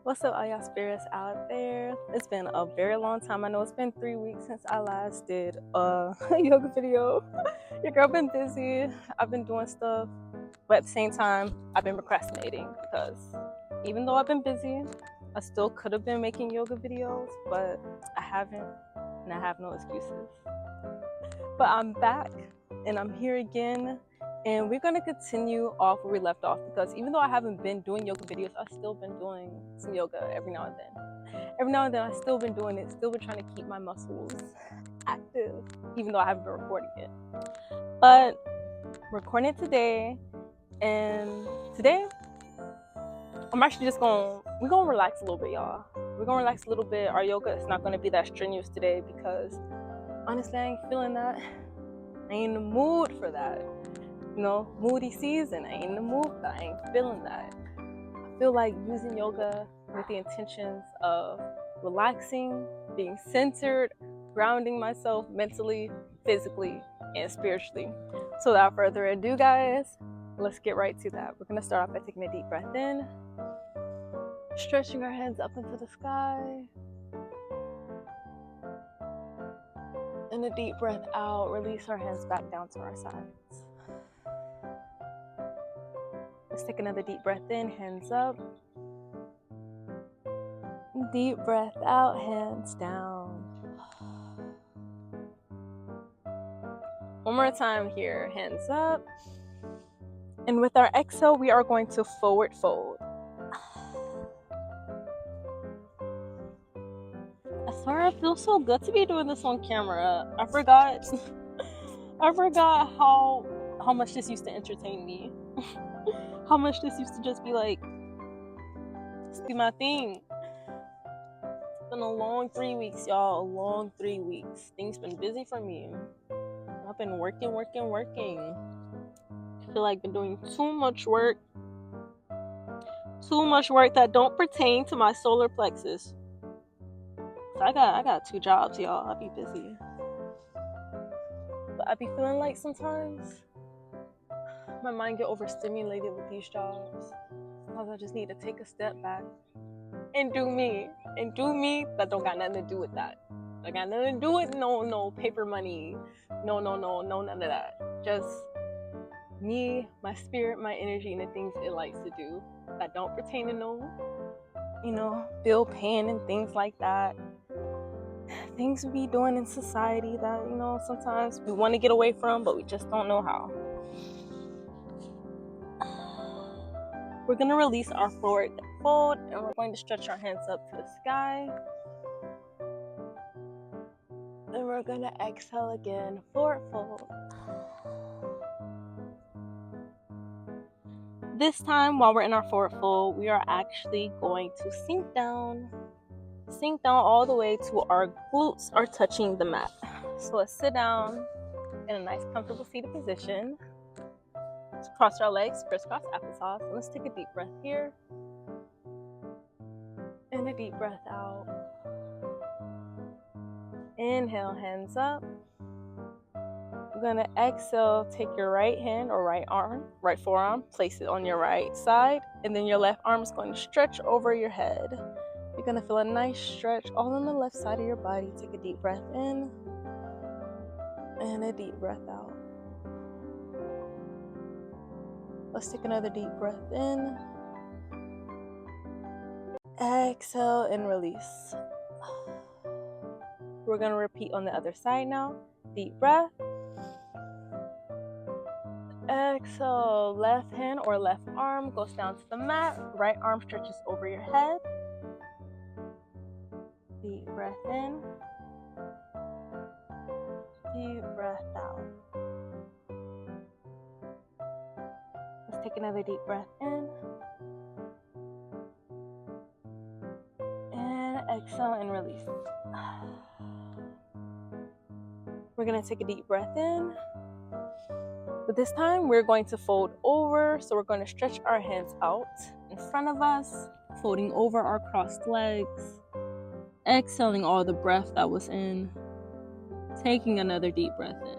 What's up, all y'all spirits out there? It's been a very long time. I know it's been 3 weeks since I last did a yoga video. Your girl been busy. I've been doing stuff, but at the same time, I've been procrastinating because even though I've been busy, I still could have been making yoga videos, but I haven't, and I have no excuses. But I'm back, and I'm here again. And we're going to continue off where we left off because even though I haven't been doing yoga videos, I've still been doing some yoga every now and then. Every now and then I've still been doing it, still been trying to keep my muscles active, even though I haven't been recording it. But I'm recording it today, and today I'm actually just we're going to relax a little bit, y'all. We're going to relax a little bit. Our yoga is not going to be that strenuous today because honestly, I ain't feeling that. I ain't in the mood for that. You know, moody season. I ain't in the mood for that. I ain't feeling that. I feel like using yoga with the intentions of relaxing, being centered, grounding myself mentally, physically, and spiritually. So without further ado, guys, let's get right to that. We're gonna start off by taking a deep breath in, stretching our hands up into the sky, and a deep breath out. Release our hands back down to our sides. Let's take another deep breath in, hands up. Deep breath out, hands down. One more time here, hands up. And with our exhale, we are going to forward fold. I swear it feels so good to be doing this on camera. I forgot how much this used to entertain me. How much this used to just be like, just be my thing. It's been a long 3 weeks, y'all. A long 3 weeks. Things been busy for me. I've been working. I feel like I've been doing too much work that don't pertain to my solar plexus. So I got 2 jobs, y'all. I be busy. But I be feeling like sometimes my mind get overstimulated with these jobs. Sometimes I just need to take a step back and do me. That don't got nothing to do with that. I got nothing to do with no paper money. No, none of that. Just me, my spirit, my energy, and the things it likes to do that don't pertain to no, bill paying and things like that. Things we be doing in society that, sometimes we want to get away from, but we just don't know how. We're going to release our forward fold, and we're going to stretch our hands up to the sky. And we're going to exhale again, forward fold. This time, while we're in our forward fold, we are actually going to sink down all the way to our glutes are touching the mat. So let's sit down in a nice comfortable seated position. Let's cross our legs, crisscross applesauce. And let's take a deep breath here and a deep breath out. Inhale, hands up. You're gonna exhale, take your right hand or right forearm, place it on your right side, and then your left arm is going to stretch over your head. You're gonna feel a nice stretch all on the left side of your body. Take a deep breath in and a deep breath out. Let's take another deep breath in. Exhale and release. We're gonna repeat on the other side now. Deep breath. Exhale, left hand or left arm goes down to the mat. Right arm stretches over your head. Deep breath in. Deep breath out. Let's take another deep breath in. And exhale and release. We're going to take a deep breath in. But this time we're going to fold over. So we're going to stretch our hands out in front of us, folding over our crossed legs. Exhaling all the breath that was in. Taking another deep breath in.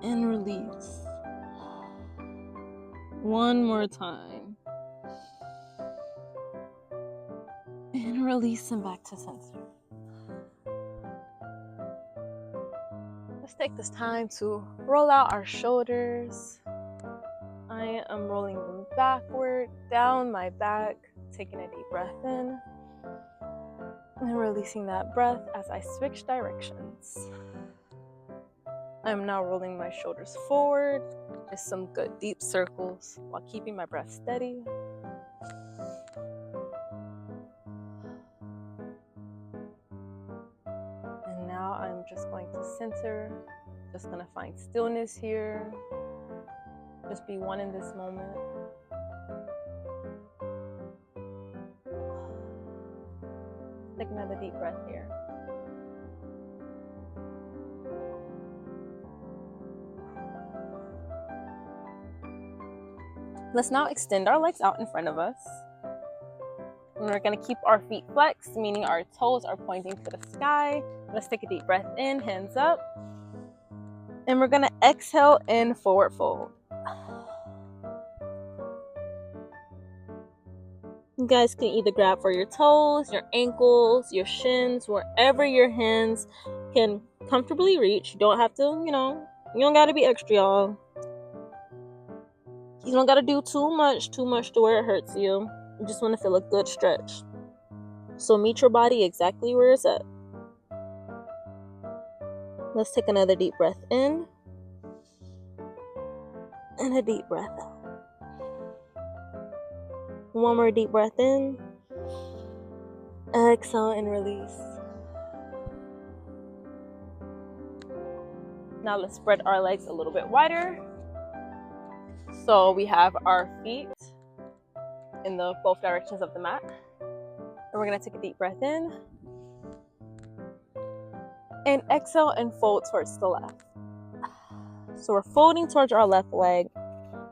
And release. One more time. And release them back to center. Let's take this time to roll out our shoulders. I am rolling them backward, down my back, taking a deep breath in, and releasing that breath as I switch directions. I'm now rolling my shoulders forward, just some good deep circles while keeping my breath steady. And now I'm just going to center, just going to find stillness here. Just be one in this moment. Take another deep breath here. Let's now extend our legs out in front of us. And we're going to keep our feet flexed, meaning our toes are pointing to the sky. Let's take a deep breath in, hands up. And we're going to exhale in forward fold. You guys can either grab for your toes, your ankles, your shins, wherever your hands can comfortably reach. You don't have to, you don't got to be extra, y'all. You don't got to do too much to where it hurts you. You just want to feel a good stretch. So meet your body exactly where it's at. Let's take another deep breath in. And a deep breath out. One more deep breath in. Exhale and release. Now let's spread our legs a little bit wider. So we have our feet in the both directions of the mat. And we're going to take a deep breath in. And exhale and fold towards the left. So we're folding towards our left leg.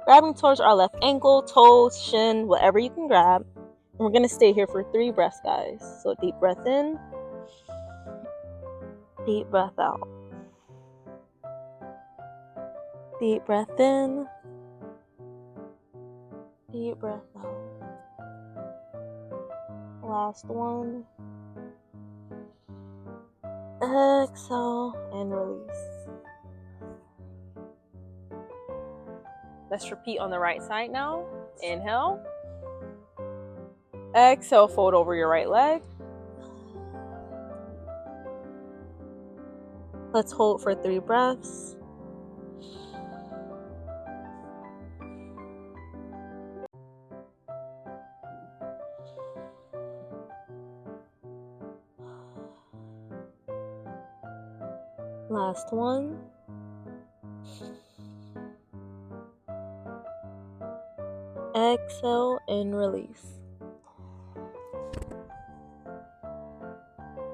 Grabbing towards our left ankle, toes, shin, whatever you can grab. And we're going to stay here for 3 breaths, guys. So deep breath in. Deep breath out. Deep breath in. Deep breath out. Last one. Exhale and release. Let's repeat on the right side now. Inhale. Exhale, fold over your right leg. Let's hold for 3 breaths. Last one. Exhale and release.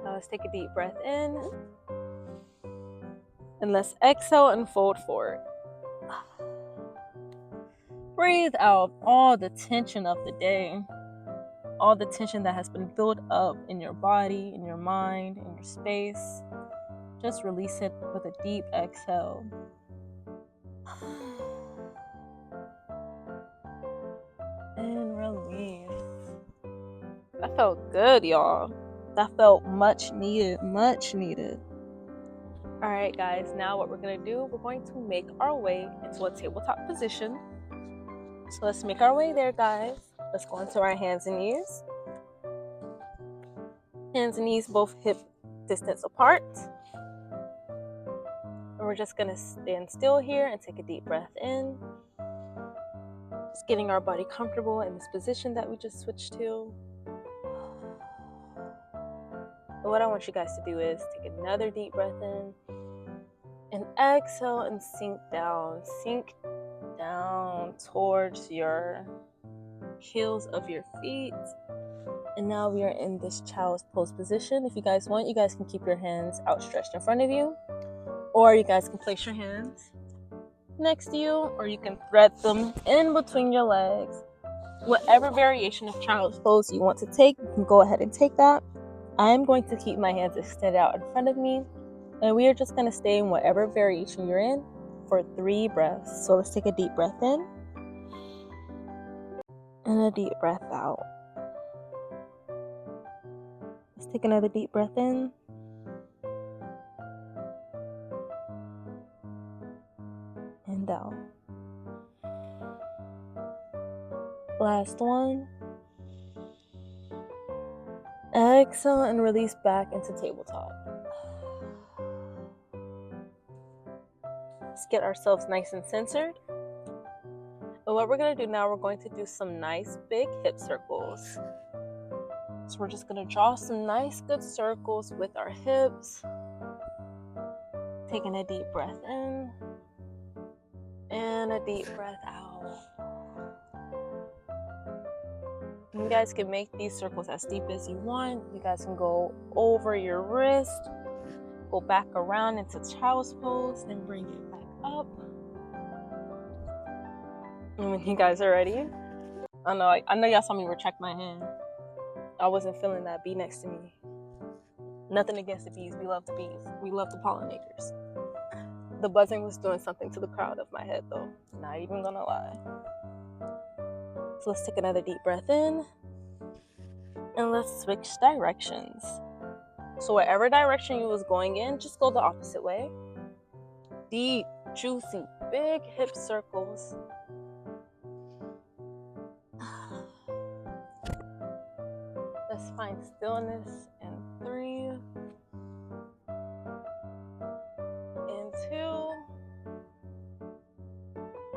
Now let's take a deep breath in. And let's exhale and fold forward. Breathe out all the tension of the day. All the tension that has been built up in your body, in your mind, in your space. Just release it with a deep exhale. And release. That felt good, y'all. That felt much needed, much needed. All right, guys, now what we're gonna do, we're going to make our way into a tabletop position. So let's make our way there, guys. Let's go into our hands and knees. Hands and knees both hip distance apart. And we're just gonna stand still here and take a deep breath in. Just getting our body comfortable in this position that we just switched to. And what I want you guys to do is take another deep breath in and exhale and sink down towards your heels of your feet. And now we are in this child's pose position. If you guys want, you guys can keep your hands outstretched in front of you, or you guys can place your hands next to you, or you can thread them in between your legs. Whatever variation of child's pose you want to take, you can go ahead and take that. I am going to keep my hands extended out in front of me, and we are just going to stay in whatever variation you're in for 3 breaths. So let's take a deep breath in. And a deep breath out. Let's take another deep breath in. And out. Last one. Exhale and release back into tabletop. Let's get ourselves nice and centered. And what we're going to do now, we're going to do some nice big hip circles. So we're just going to draw some nice good circles with our hips. Taking a deep breath in and a deep breath out. And you guys can make these circles as deep as you want. You guys can go over your wrist, go back around into child's pose, then bring it back up. And when you guys are ready, I know y'all saw me retract my hand. I wasn't feeling that bee next to me. Nothing against the bees. We love the bees. We love the pollinators. The buzzing was doing something to the crown of my head though. Not even gonna lie. So let's take another deep breath in. And let's switch directions. So whatever direction you was going in, just go the opposite way. Deep, juicy, big hip circles. Let's find stillness in 3 and 2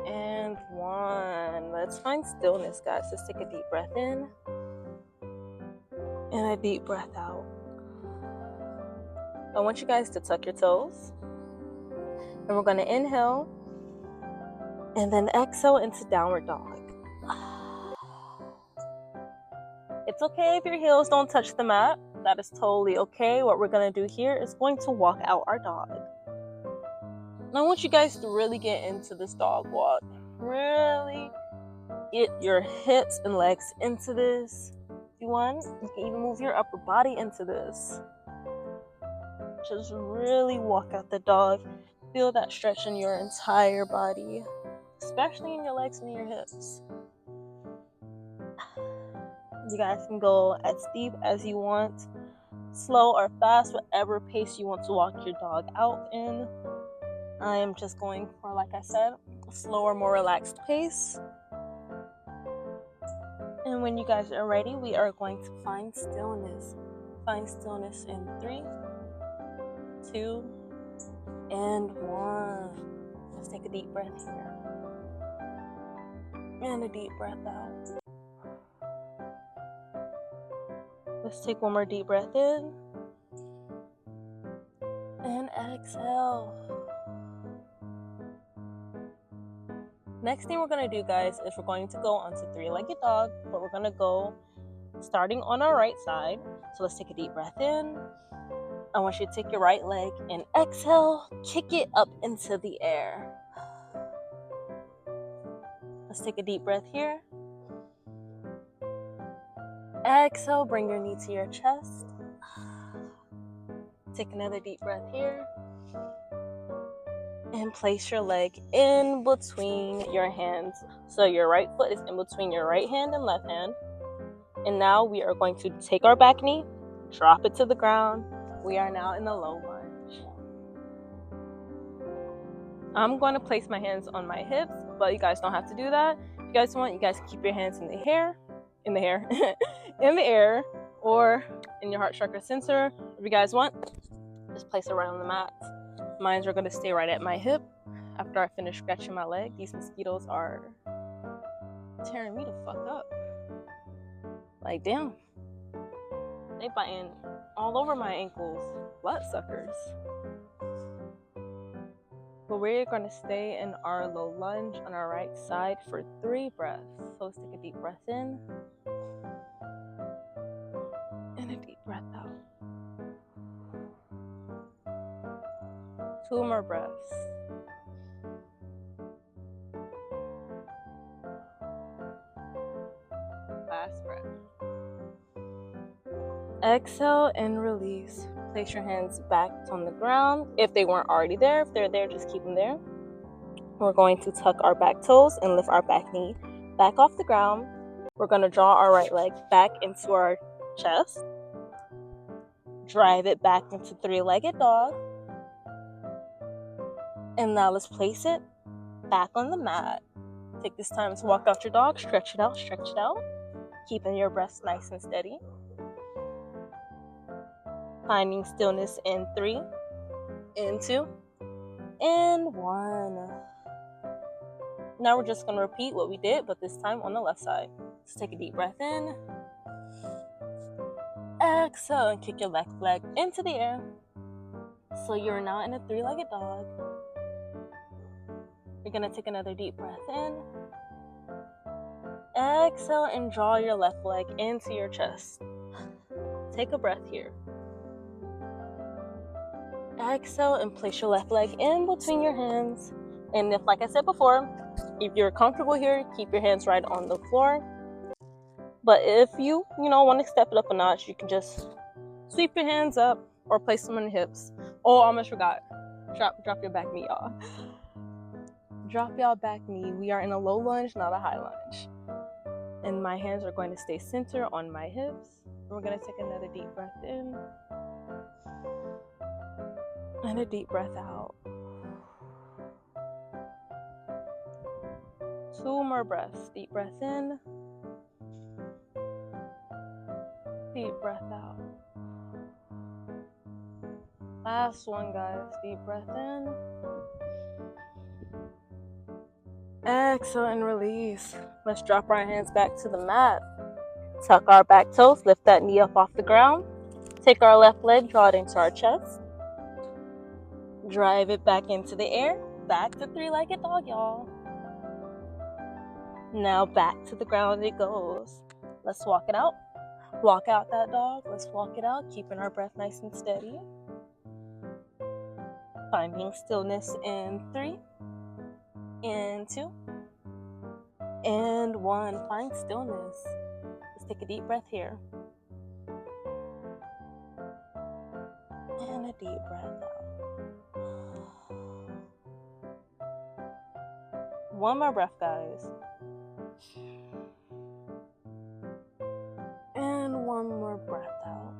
and 1. Let's find stillness, guys. Let's take a deep breath in and a deep breath out. I want you guys to tuck your toes, and we're going to inhale and then exhale into downward dog. It's okay if your heels don't touch the mat. That is totally okay. What we're going to do here is going to walk out our dog. And I want you guys to really get into this dog walk. Really get your hips and legs into this. If you want, you can even move your upper body into this. Just really walk out the dog. Feel that stretch in your entire body, especially in your legs and your hips. You guys can go as deep as you want, slow or fast, whatever pace you want to walk your dog out in. I am just going for, like I said, a slower, more relaxed pace. And when you guys are ready, we are going to find stillness. Find stillness in 3, 2, and 1. Let's take a deep breath here. And a deep breath out. Let's take one more deep breath in. And exhale. Next thing we're going to do, guys, is we're going to go onto 3-legged dog, but we're going to go starting on our right side. So let's take a deep breath in. I want you to take your right leg and exhale, kick it up into the air. Let's take a deep breath here. Exhale, bring your knee to your chest. Take another deep breath here. And place your leg in between your hands. So your right foot is in between your right hand and left hand. And now we are going to take our back knee, drop it to the ground. We are now in the low lunge. I'm going to place my hands on my hips, but you guys don't have to do that. If you guys want, you guys can keep your hands in the air, in the air, or in your heart chakra center. If you guys want, just place it right on the mat. Mine are going to stay right at my hip. After I finish scratching my leg, these mosquitoes are tearing me the fuck up. Like, damn. They biting all over my ankles. Bloodsuckers. But we're going to stay in our low lunge on our right side for 3 breaths. So let's take a deep breath in. And a deep breath out. 2 more breaths. Last breath. Exhale and release. Place your hands back on the ground. If they weren't already there, if they're there, just keep them there. We're going to tuck our back toes and lift our back knee back off the ground. We're going to draw our right leg back into our chest. Drive it back into three-legged dog. And now let's place it back on the mat. Take this time to walk out your dog. Stretch it out, keeping your breath nice and steady. Finding stillness in 3, in 2, and 1. Now we're just going to repeat what we did, but this time on the left side. So take a deep breath in. Exhale and kick your left leg into the air. So you're now in a three-legged dog. You're going to take another deep breath in. Exhale and draw your left leg into your chest. Take a breath here. Exhale and place your left leg in between your hands. And if, like I said before, if you're comfortable here, keep your hands right on the floor. But if you want to step it up a notch, you can just sweep your hands up or place them on your hips. Oh, I almost forgot. Drop your back knee, y'all. Drop your back knee. We are in a low lunge, not a high lunge. And my hands are going to stay centered on my hips. We're going to take another deep breath in. And a deep breath out. 2 more breaths. Deep breath in. Deep breath out. Last one, guys. Deep breath in. Exhale and release. Let's drop our hands back to the mat. Tuck our back toes. Lift that knee up off the ground. Take our left leg, draw it into our chest. Drive it back into the air. Back to three-legged dog, y'all. Now back to the ground it goes. Let's walk it out. Walk out that dog. Let's walk it out, keeping our breath nice and steady. Finding stillness in 3, in 2, and 1. Find stillness. Let's take a deep breath here. And a deep breath out. 1 more breath, guys. And 1 more breath out.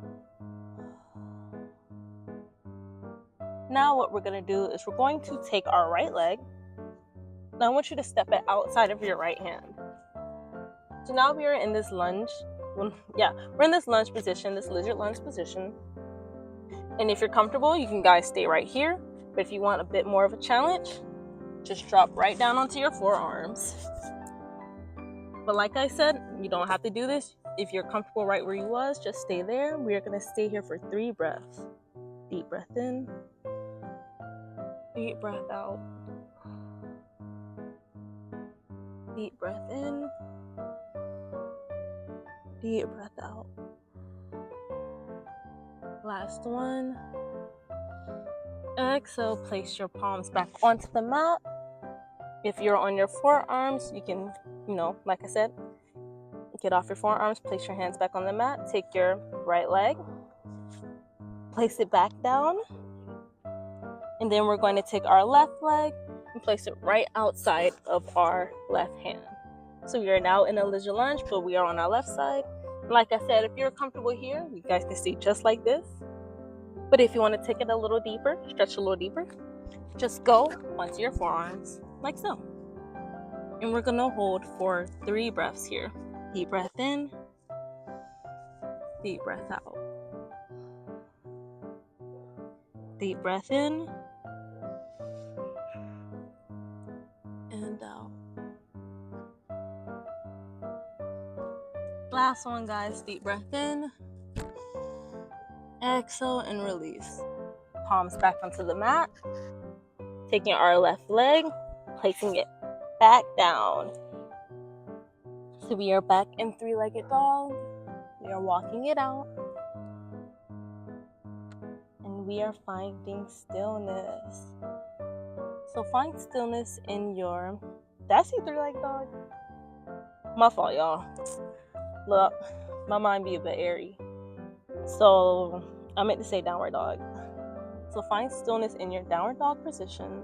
Now what we're going to do is we're going to take our right leg. Now I want you to step it outside of your right hand. So now we are in this lunge. We're in this lunge position, this lizard lunge position. And if you're comfortable, you can guys stay right here. But if you want a bit more of a challenge, just drop right down onto your forearms. But like I said, you don't have to do this. If you're comfortable right where you was, just stay there. We are going to stay here for 3 breaths. Deep breath in. Deep breath out. Deep breath in. Deep breath out. Last one. Exhale, place your palms back onto the mat. If you're on your forearms, you can, like I said, get off your forearms, place your hands back on the mat, take your right leg, place it back down, and then we're going to take our left leg and place it right outside of our left hand. So we are now in a lizard lunge, but we are on our left side. Like I said, if you're comfortable here, you guys can stay just like this. But if you want to take it a little deeper, stretch a little deeper, just go onto your forearms, like so. And we're going to hold for 3 breaths here. Deep breath in, deep breath out. Deep breath in, and out. Last one, guys. Deep breath in, exhale, and release. Palms back onto the mat. Taking our left leg, placing it back down. So we are back in 3-legged dog. We are walking it out. And we are finding stillness. So find stillness in your... Did I say 3-legged dog? My fault, y'all. Look, my mind be a bit airy. So I meant to say downward dog. So find stillness in your downward dog position.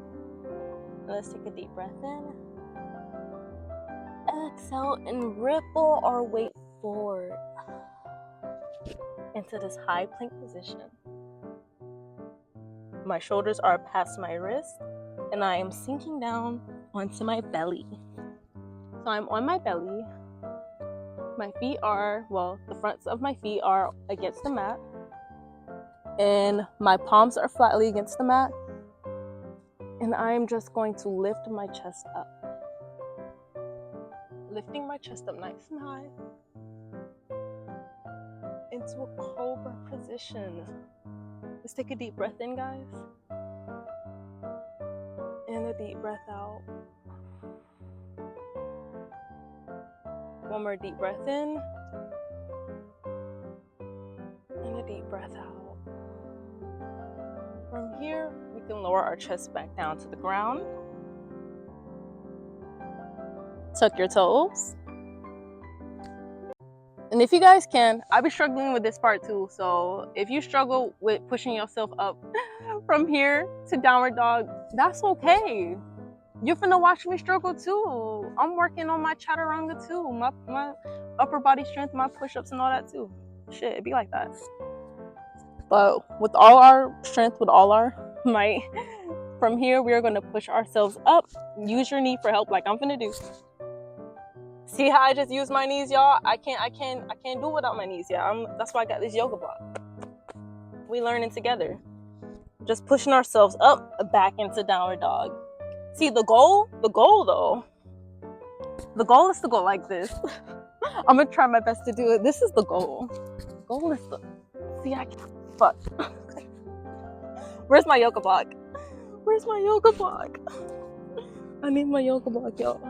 Let's take a deep breath in. exhale and ripple our weight forward into this high plank position. My shoulders are past my wrist, and I am sinking down onto my belly. So I'm on my belly. My feet are, well, the fronts of my feet are against the mat, and my palms are flatly against the mat, and I'm just going to lift my chest up. Lifting my chest up nice and high into a cobra position. Let's take a deep breath in, guys, and a deep breath out. One more deep breath in, and a deep breath out. From here, we can lower our chest back down to the ground. Tuck your toes. And if you guys can, I'll be struggling with this part too. So if you struggle with pushing yourself up from here to downward dog, that's okay. You're finna watch me struggle too. I'm working on my chaturanga too. My upper body strength, my push-ups and all that too. Shit, it be like that. But with all our strength, with all our might, from here we are gonna push ourselves up. Use your knee for help like I'm finna do. See how I just use my knees, y'all? I can't do without my knees, yeah. That's why I got this yoga block. We learning together. Just pushing ourselves up, back into downward dog. See, the goal though, the goal is to go like this. I'm gonna try my best to do it. This is the goal. The goal is to, see, I can't, fuck. Where's my yoga block? Where's my yoga block? I need my yoga block, y'all.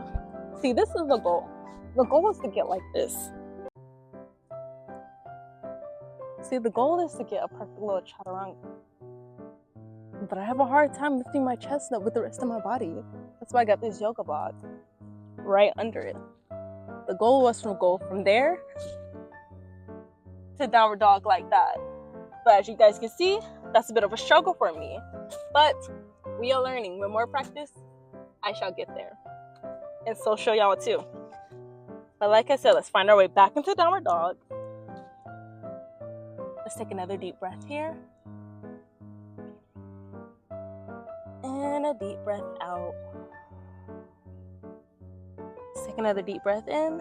See, this is the goal. The goal is to get like this. See, the goal is to get a perfect little chaturanga. But I have a hard time lifting my chest up with the rest of my body. That's why I got this yoga block right under it. The goal was to go from there to downward dog like that. But as you guys can see, that's a bit of a struggle for me. But we are learning. With more practice, I shall get there. And so show y'all too. But like I said, let's find our way back into downward dog. Let's take another deep breath here. And a deep breath out. Let's take another deep breath in.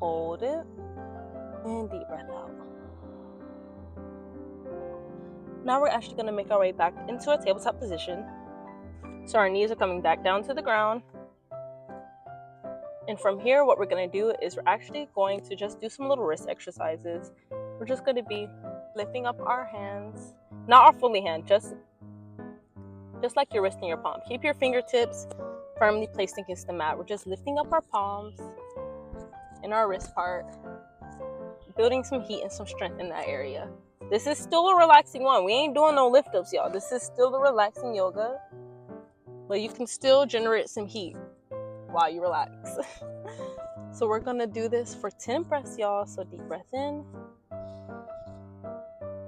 Hold it. And deep breath out. Now we're actually going to make our way back into a tabletop position. So our knees are coming back down to the ground. And from here, what we're going to do is we're actually going to just do some little wrist exercises. We're just going to be lifting up our hands, not our fully hand, just like your wrist and your palm. Keep your fingertips firmly placed against the mat. We're just lifting up our palms and our wrist part, building some heat and some strength in that area. This is still a relaxing one. We ain't doing no lift ups, y'all. This is still the relaxing yoga, but you can still generate some heat while you relax. So we're gonna do this for 10 breaths, y'all. So deep breath in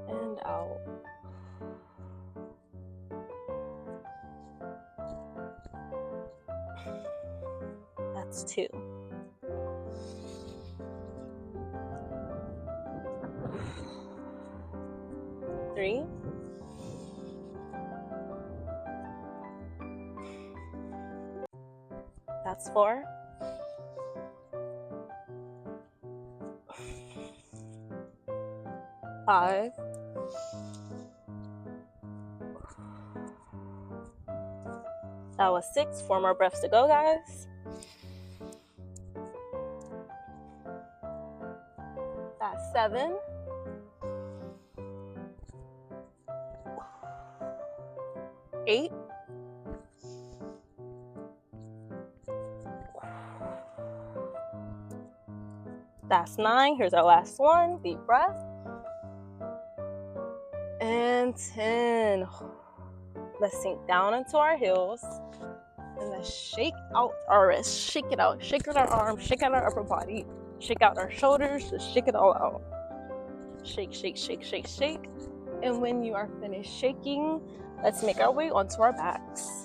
and out. That's 2. Three. That's 4. 5. That was 6. 4 more breaths to go, guys. That's 7. 8. That's 9. Here's our last one. Deep breath. And 10. Let's sink down into our heels. And let's shake out our wrists. Shake it out. Shake out our arms. Shake out our upper body. Shake out our shoulders. Just shake it all out. Shake, shake, shake, shake, shake. And when you are finished shaking, Let's make our way onto our backs.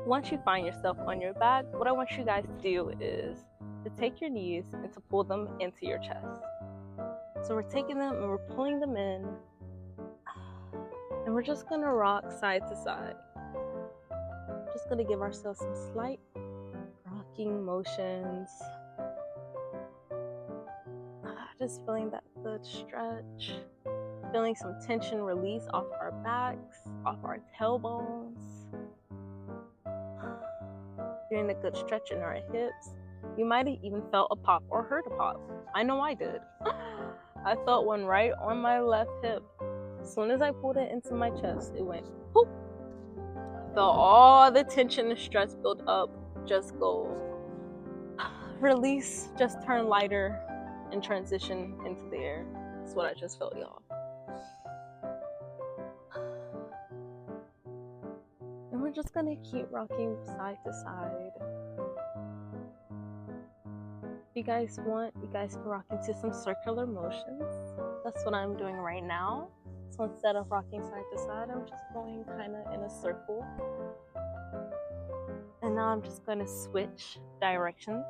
Once you find yourself on your back, what I want you guys to do is to take your knees and to pull them into your chest. So we're taking them and we're pulling them in, and we're just gonna rock side to side. Just gonna give ourselves some slight rocking motions. Just feeling that good stretch, feeling some tension release off our backs, off our tailbones. Feeling the good stretch in our hips. You might have even felt a pop or heard a pop. I know I did. I felt one right on my left hip. As soon as I pulled it into my chest, it went poof. I felt all the tension and stress build up just go release, just turn lighter and transition into the air. That's what I just felt, y'all. And we're just gonna keep rocking side to side. If you guys want, you guys can rock into some circular motions. That's what I'm doing right now. So instead of rocking side to side, I'm just going kind of in a circle. And now I'm just going to switch directions.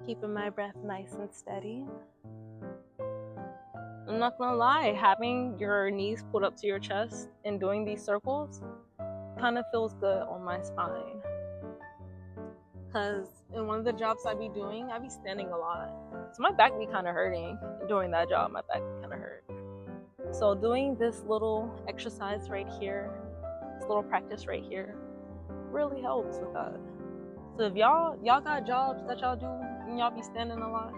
Keeping my breath nice and steady. I'm not gonna lie, having your knees pulled up to your chest and doing these circles kind of feels good on my spine. Because in one of the jobs I be doing, I be standing a lot. So my back be kind of hurting. Doing that job, my back kind of hurt. So doing this little exercise right here, this little practice right here, really helps with that. So if y'all got jobs that y'all do and y'all be standing a lot,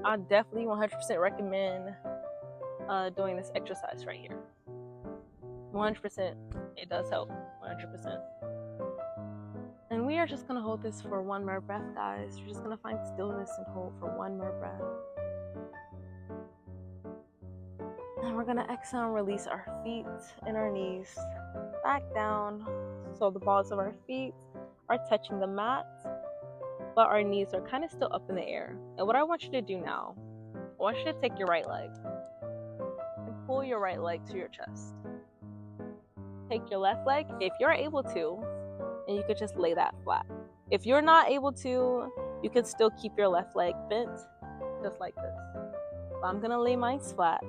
I definitely 100% recommend doing this exercise right here. 100%, it does help, 100%. And we are just gonna hold this for one more breath, guys. You're just gonna find stillness and hold for one more breath. And we're gonna exhale and release our feet and our knees back down. So the balls of our feet are touching the mat, but our knees are kind of still up in the air. And what I want you to do now, I want you to take your right leg and pull your right leg to your chest. Take your left leg, if you're able to, and you could just lay that flat. If you're not able to, you could still keep your left leg bent, just like this. But I'm gonna lay mine flat,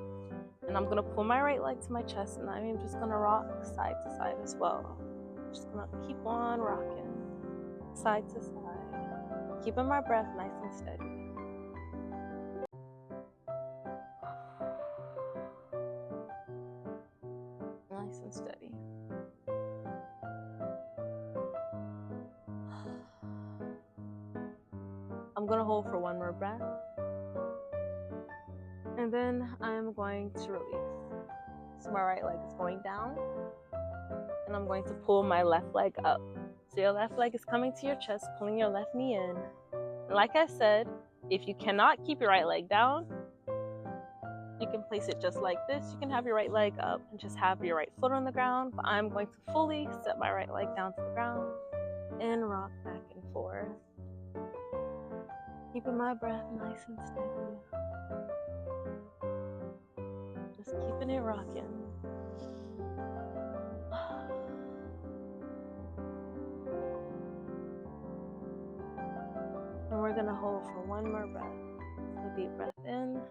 and I'm gonna pull my right leg to my chest, and I'm just gonna rock side to side as well. Just gonna keep on rocking, side to side, keeping my breath nice and steady. Nice and steady. I'm gonna hold for one more breath, and then I'm going to release. So my right leg is going down, and I'm going to pull my left leg up. So your left leg is coming to your chest, pulling your left knee in. And like I said, if you cannot keep your right leg down, you can place it just like this. You can have your right leg up and just have your right foot on the ground, but I'm going to fully set my right leg down to the ground and rock back and forth. Keeping my breath nice and steady. Just keeping it rocking. And we're gonna hold for one more breath. So deep breath in.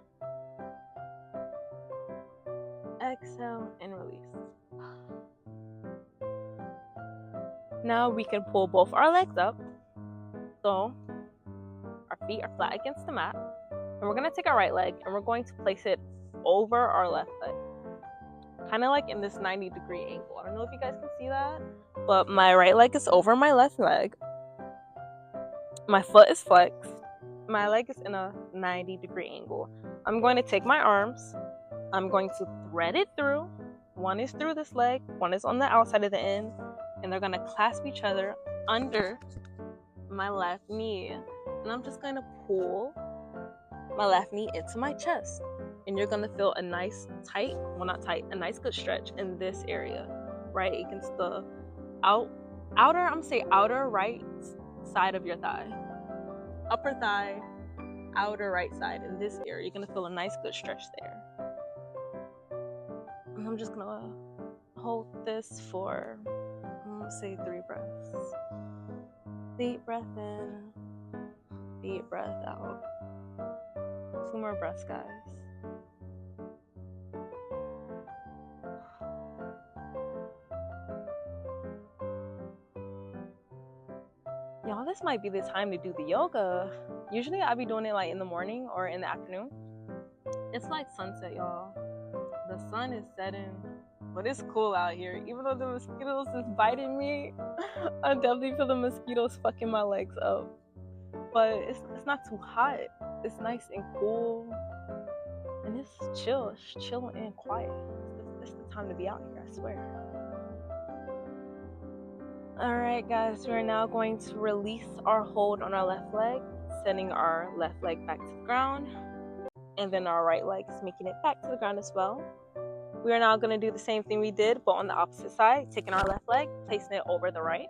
Exhale and release. Now we can pull both our legs up. So our feet are flat against the mat. And we're going to take our right leg and we're going to place it over our left leg. Kind of like in this 90-degree angle. I don't know if you guys can see that, but my right leg is over my left leg. My foot is flexed. My leg is in a 90-degree angle. I'm going to take my arms. I'm going to thread it through. One is through this leg, one is on the outside of the end, and they're going to clasp each other under my left knee. And I'm just going to pull my left knee into my chest. And you're going to feel a nice tight, well not tight, a nice good stretch in this area, right against the outer right side of your thigh. Upper thigh, outer right side in this area. You're gonna feel a nice good stretch there. And I'm just gonna hold this for, let's say, 3 breaths. Deep breath in, deep breath out. 2 more breaths, guys. Y'all, this might be the time to do the yoga. Usually I be doing it like in the morning or in the afternoon. It's like sunset, y'all. The sun is setting, but it's cool out here. Even though the mosquitoes is biting me, I definitely feel the mosquitoes fucking my legs up. But it's not too hot. It's nice and cool. And it's chill. It's chill and quiet. It's the time to be out here, I swear. Alright guys, we're now going to release our hold on our left leg, sending our left leg back to the ground, and then our right leg is making it back to the ground as well. We are now going to do the same thing we did, but on the opposite side, taking our left leg, placing it over the right.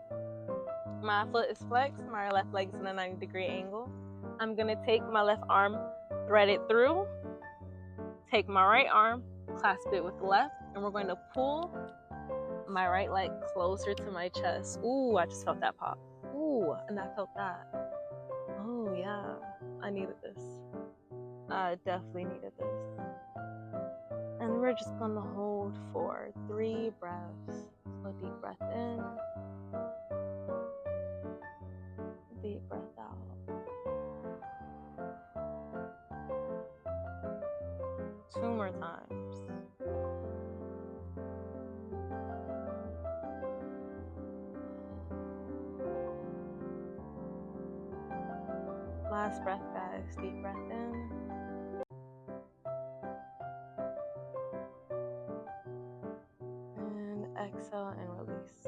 My foot is flexed, my left leg is in a 90-degree angle. I'm going to take my left arm, thread it through, take my right arm, clasp it with the left, and we're going to pull my right leg closer to my chest. Ooh, I just felt that pop. Ooh, and I felt that. Oh yeah, I needed this. I definitely needed this. And we're just gonna hold for 3 breaths. So deep breath in, deep breath out. 2 more times. Last breath, guys. Deep breath in. And exhale and release.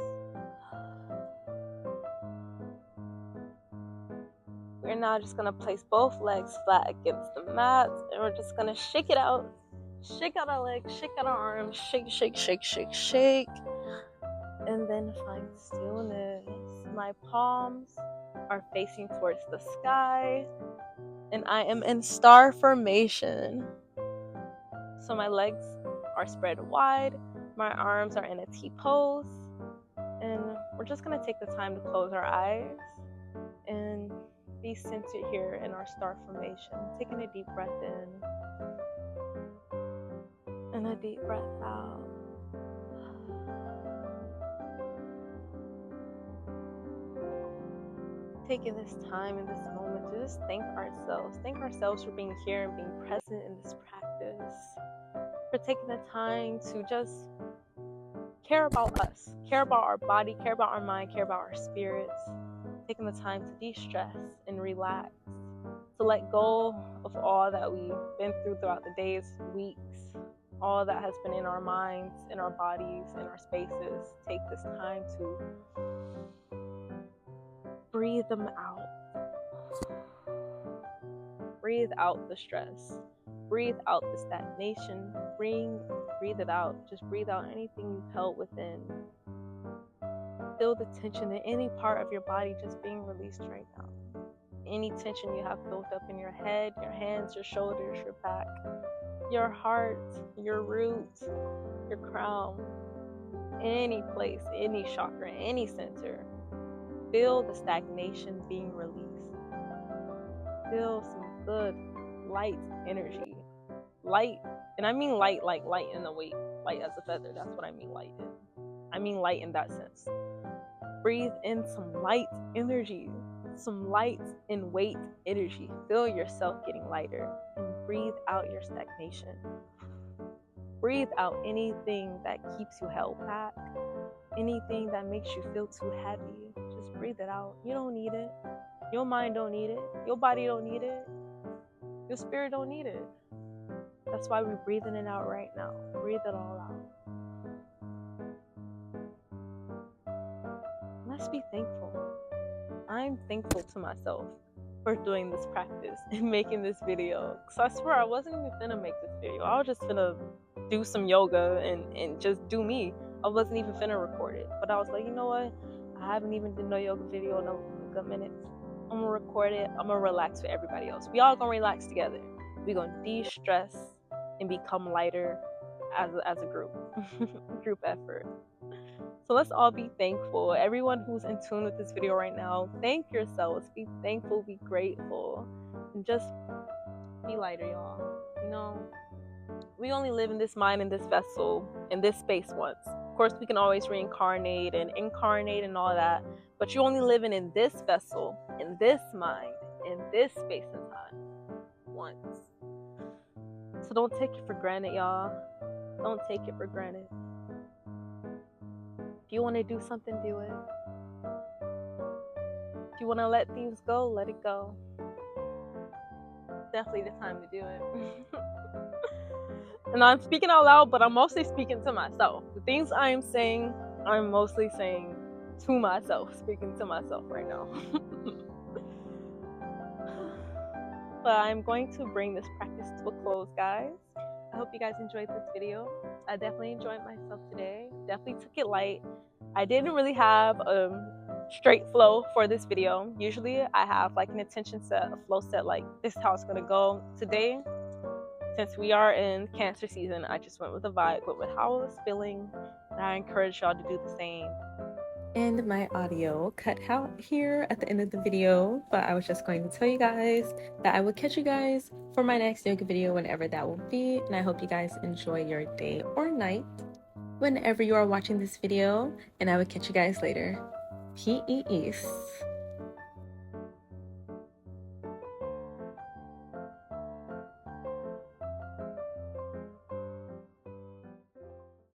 We're now just going to place both legs flat against the mat. And we're just going to shake it out. Shake out our legs, shake out our arms. Shake, shake, shake, shake, shake. And then find stillness. My palms are facing towards the sky, and I am in star formation. So my legs are spread wide, my arms are in a T pose, and we're just gonna take the time to close our eyes and be centered here in our star formation. Taking a deep breath in and a deep breath out. Taking this time in this moment to just thank ourselves for being here and being present in this practice, for taking the time to just care about us, care about our body, care about our mind, care about our spirits, taking the time to de-stress and relax, to let go of all that we've been through throughout the days, weeks, all that has been in our minds, in our bodies, in our spaces. Take this time to breathe them out. Breathe out the stress. Breathe out the stagnation. Breathe it out. Just breathe out anything you've held within. Feel the tension in any part of your body just being released right now. Any tension you have built up in your head, your hands, your shoulders, your back, your heart, your root, your crown, any place, any chakra, any center. Feel the stagnation being released. Feel some good, light energy. Light, and I mean light like light in the weight, light as a feather. That's what I mean light in. I mean light in that sense. Breathe in some light energy, some light and weight energy. Feel yourself getting lighter, and breathe out your stagnation. Breathe out anything that keeps you held back, anything that makes you feel too heavy. Just breathe it out. You don't need it. Your mind don't need it. Your body don't need it. Your spirit don't need it. That's why we're breathing it out right now. Breathe it all out. Let's be thankful. I'm thankful to myself for doing this practice and making this video. Because I swear I wasn't even finna make this video. I was just finna do some yoga and just do me. I wasn't even finna record it. But I was like, you know what? I haven't even done no yoga video in a a minute. I'm gonna record it. I'm gonna relax with everybody else. We all gonna relax together. We gonna de-stress and become lighter as a group. Group effort. So let's all be thankful. Everyone who's in tune with this video right now, thank yourselves. Be thankful, be grateful, and just be lighter, y'all. You know, we only live in this mind, in this vessel, in this space once. Of course, we can always reincarnate and incarnate and all that, but you're only living in this vessel, in this mind, in this space and time once. So don't take it for granted, y'all. Don't take it for granted. If you want to do something, do it. If you want to let things go, let it go. Definitely the time to do it. And I'm speaking out loud, but I'm mostly speaking to myself. The things I am saying, I'm mostly saying to myself, speaking to myself right now. But I'm going to bring this practice to a close, guys. I hope you guys enjoyed this video. I definitely enjoyed myself today. Definitely took it light. I didn't really have a straight flow for this video. Usually I have like an intention set, a flow set, like this is how it's gonna go. Today, since we are in Cancer season, I just went with the vibe, went with how I was feeling, and I encourage y'all to do the same. And my audio cut out here at the end of the video, but I was just going to tell you guys that I will catch you guys for my next yoga video whenever that will be, and I hope you guys enjoy your day or night whenever you are watching this video, and I will catch you guys later. Peace.